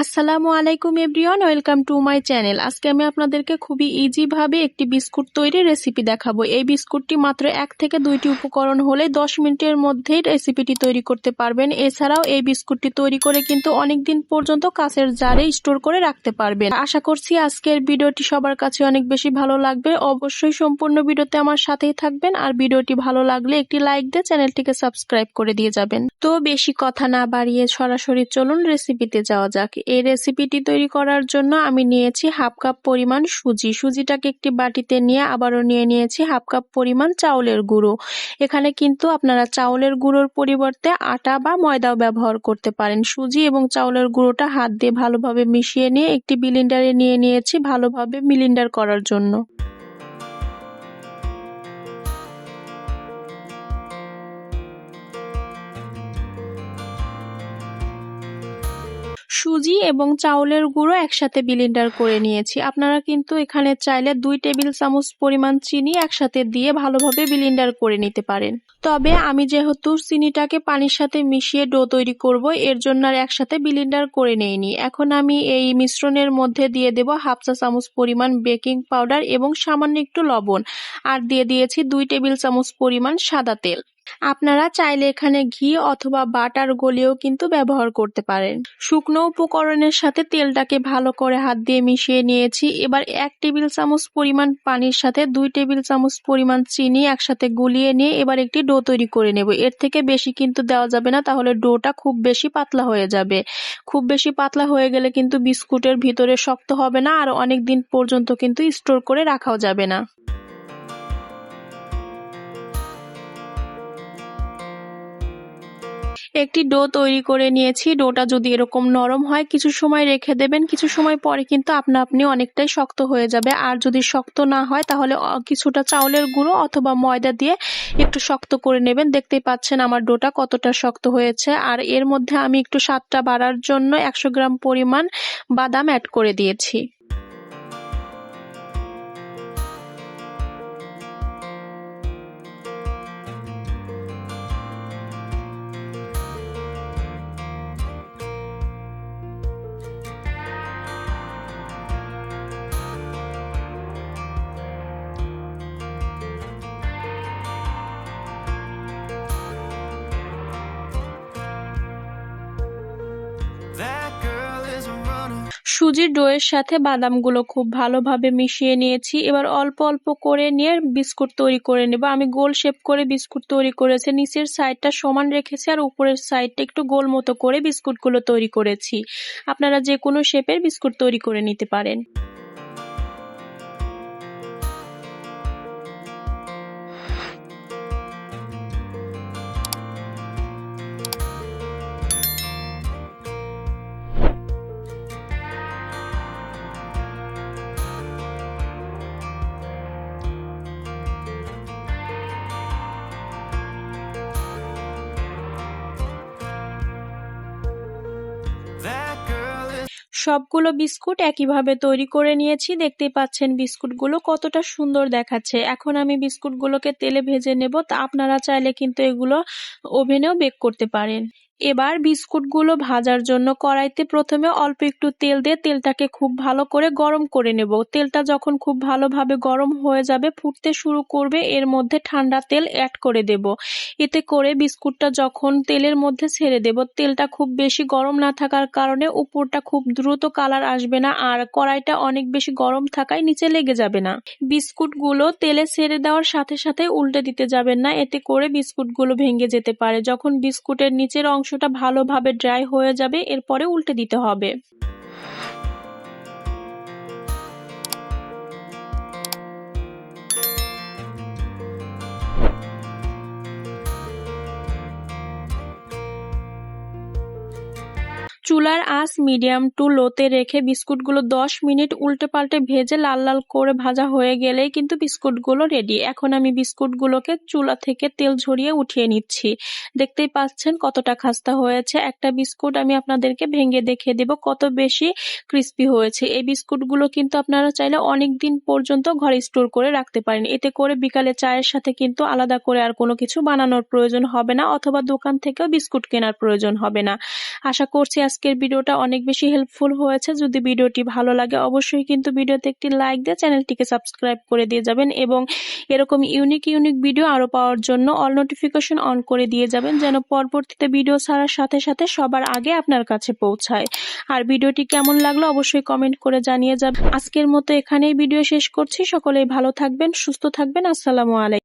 আসসালামু আলাইকুম everyone, welcome to my channel. আজকে আমি আপনাদেরকে খুবই ইজি ভাবে একটি বিস্কুট তৈরির রেসিপি দেখাবো। এই বিস্কুটটি মাত্র 1 থেকে 2টি উপকরণ হলে 10 মিনিটের মধ্যেই রেসিপিটি তৈরি করতে পারবেন। এছাড়াও এই বিস্কুটটি তৈরি করে কিন্তু অনেক দিন পর্যন্ত কাঁচের জারে স্টোর করে রাখতে পারবেন। আশা করছি আজকের ভিডিওটি সবার কাছে অনেক বেশি ভালো লাগবে। অবশ্যই সম্পূর্ণ ভিডিওতে আমার সাথেই থাকবেন, আর ভিডিওটি ভালো লাগলে একটি লাইক দিয়ে চ্যানেলটিকে সাবস্ক্রাইব করে দিয়ে যাবেন। তো বেশি কথা না বাড়িয়ে সরাসরি চলুন রেসিপিতে যাওয়া যাক। এই রেসিপিটি তৈরি করার জন্য আমি নিয়েছি হাফ কাপ পরিমাণ সুজিটাকে একটি বাটিতে নিয়ে আবারও নিয়েছি হাফ কাপ পরিমাণ চাউলের গুঁড়ো। এখানে কিন্তু আপনারা চাউলের গুঁড়োর পরিবর্তে আটা বা ময়দাও ব্যবহার করতে পারেন। সুজি এবং চাউলের গুঁড়োটা হাত দিয়ে ভালোভাবে মিশিয়ে নিয়ে একটি ব্লেন্ডারে নিয়েছি ভালোভাবে ব্লেন্ডার করার জন্য। সুজি এবং চাউলের গুঁড়ো একসাথে ব্লেন্ডার করে নিয়েছি। আপনারা কিন্তু এখানে চাইলে 2 টেবিল চামচ পরিমাণ চিনি একসাথে দিয়ে ভালোভাবে ব্লেন্ডার করে নিতে পারেন। তবে আমি যেহেতু চিনিটাকে পানির সাথে মিশিয়ে ডো তৈরি করব, এর জন্য আর একসাথে ব্লেন্ডার করে নেইনি। এখন আমি এই মিশ্রণের মধ্যে দিয়ে দেব হাফ চা চামচ পরিমাণ বেকিং পাউডার এবং সামান্য একটু লবণ, আর দিয়ে দিয়েছি 2 টেবিল চামচ পরিমাণ সাদা তেল। আপনারা চাইলে এখানে ঘি অথবা বাটার গলিয়েও কিন্তু ব্যবহার করতে পারেন। শুকনো উপকরণের সাথে তেলটাকে ভালো করে হাত দিয়ে মিশিয়ে নিয়েছি। এবার 1 টেবিল চামচ পরিমাণ পানির সাথে 2 টেবিল চামচ পরিমাণ চিনি একসাথে গুলিয়ে নিয়ে এবার একটি ডো তৈরি করে নেব। এর থেকে বেশি কিন্তু দেওয়া যাবে না, তাহলে ডোটা খুব বেশি পাতলা হয়ে যাবে। খুব বেশি পাতলা হয়ে গেলে কিন্তু বিস্কুটের ভিতরে শক্ত হবে না, আর অনেক দিন পর্যন্ত কিন্তু স্টোর করে রাখাও যাবে না। একটি ডো তৈরি করে নিয়েছি। ডোটা যদি এরকম নরম হয় কিছু সময় রেখে দেবেন, কিছু সময় পরে কিন্তু আপনা আপনি অনেকটাই শক্ত হয়ে যাবে। আর যদি শক্ত না হয় তাহলে কিছুটা চাউলের গুঁড়ো অথবা ময়দা দিয়ে একটু শক্ত করে নেবেন। দেখতেই পাচ্ছেন আমার ডোটা কতটা শক্ত হয়েছে। আর এর মধ্যে আমি একটু স্বাদটা বাড়ার জন্য 100 গ্রাম পরিমাণ বাদাম অ্যাড করে দিয়েছি। সুজির ডোয়ের সাথে বাদামগুলো খুব ভালোভাবে মিশিয়ে নিয়েছি। এবার অল্প অল্প করে নিয়ে বিস্কুট তৈরি করে নেব। আমি গোল শেপ করে বিস্কুট তৈরি করেছি। নিচের সাইডটা সমান রেখেছি আর উপরের সাইডটা একটু গোল মতো করে বিস্কুটগুলো তৈরি করেছি। আপনারা যে কোনো শেপের বিস্কুট তৈরি করে নিতে পারেন। সবগুলো বিস্কুট একইভাবে তৈরি করে নিয়েছি। দেখতেই পাচ্ছেন বিস্কুটগুলো কতটা সুন্দর দেখাচ্ছে। এখন আমি বিস্কুটগুলোকে তেলে ভেজে নেব। তা আপনারা চাইলে কিন্তু এগুলো ওভেনেও বেক করতে পারেন। এবার বিস্কুটগুলো ভাজার জন্য কড়াইতে প্রথমে অল্প একটু তেল দিয়ে তেলটাকে খুব ভালো করে গরম করে নেব। তেলটা যখন খুব ভালোভাবে গরম হয়ে যাবে, ফুটতে শুরু করবে, এর মধ্যে ঠান্ডা তেল অ্যাড করে দেব। এতে করে বিস্কুটটা যখন তেলের মধ্যে ছেড়ে দেব, তেলটা খুব বেশি গরম না থাকার কারণে উপরটা খুব দ্রুত কালার আসবে না, আর কড়াইটা অনেক বেশি গরম থাকায় নিচে লেগে যাবে না। বিস্কুটগুলো তেলে ছেড়ে দেওয়ার সাথে সাথে উল্টে দিতে যাবেন না, এতে করে বিস্কুটগুলো ভেঙে যেতে পারে। যখন বিস্কুটের নিচের অংশটা ভালোভাবে ড্রাই হয়ে যাবে, এরপরে উল্টে দিতে হবে। চুলার আঁচ মিডিয়াম টু লোতে রেখে বিস্কুটগুলো 10 মিনিট উল্টে পাল্টে ভেজে লাল লাল করে ভাজা হয়ে গেলেই কিন্তু বিস্কুটগুলো রেডি। এখন আমি বিস্কুটগুলোকে চুলা থেকে তেল ঝরিয়ে উঠিয়ে নিচ্ছি। দেখতেই পাচ্ছেন কতটা খাস্তা হয়েছে। একটা বিস্কুট আমি আপনাদেরকে ভেঙে দেখিয়ে দেব কত বেশি ক্রিস্পি হয়েছে। এই বিস্কুটগুলো কিন্তু আপনারা চাইলে অনেক দিন পর্যন্ত ঘরে স্টোর করে রাখতে পারেন। এতে করে বিকালে চায়ের সাথে কিন্তু আলাদা করে আর কোনো কিছু বানানোর প্রয়োজন হবে না, অথবা দোকান থেকেও বিস্কুট কেনার প্রয়োজন হবে না। আশা করছি আজকে আজকের ভিডিওটা অনেক বেশি হেল্পফুল হয়েছে। যদি ভিডিওটি ভালো লাগে অবশ্যই কিন্তু ভিডিওতে একটি লাইক দিয়ে চ্যানেলটিকে সাবস্ক্রাইব করে দিয়ে যাবেন এবং এরকম ইউনিক ভিডিও আরো পাওয়ার জন্য অল নোটিফিকেশন অন করে দিয়ে যাবেন, যেন পরবর্তীতে ভিডিও ছাড়ার সাথে সাথে সবার আগে আপনার কাছে পৌঁছায়। আর ভিডিওটি কেমন লাগলো অবশ্যই কমেন্ট করে জানিয়ে যাবেন। আজকের মতো এখানেই ভিডিও শেষ করছি। সকলেই ভালো থাকবেন, সুস্থ থাকবেন। আসসালামু আলাইকুম।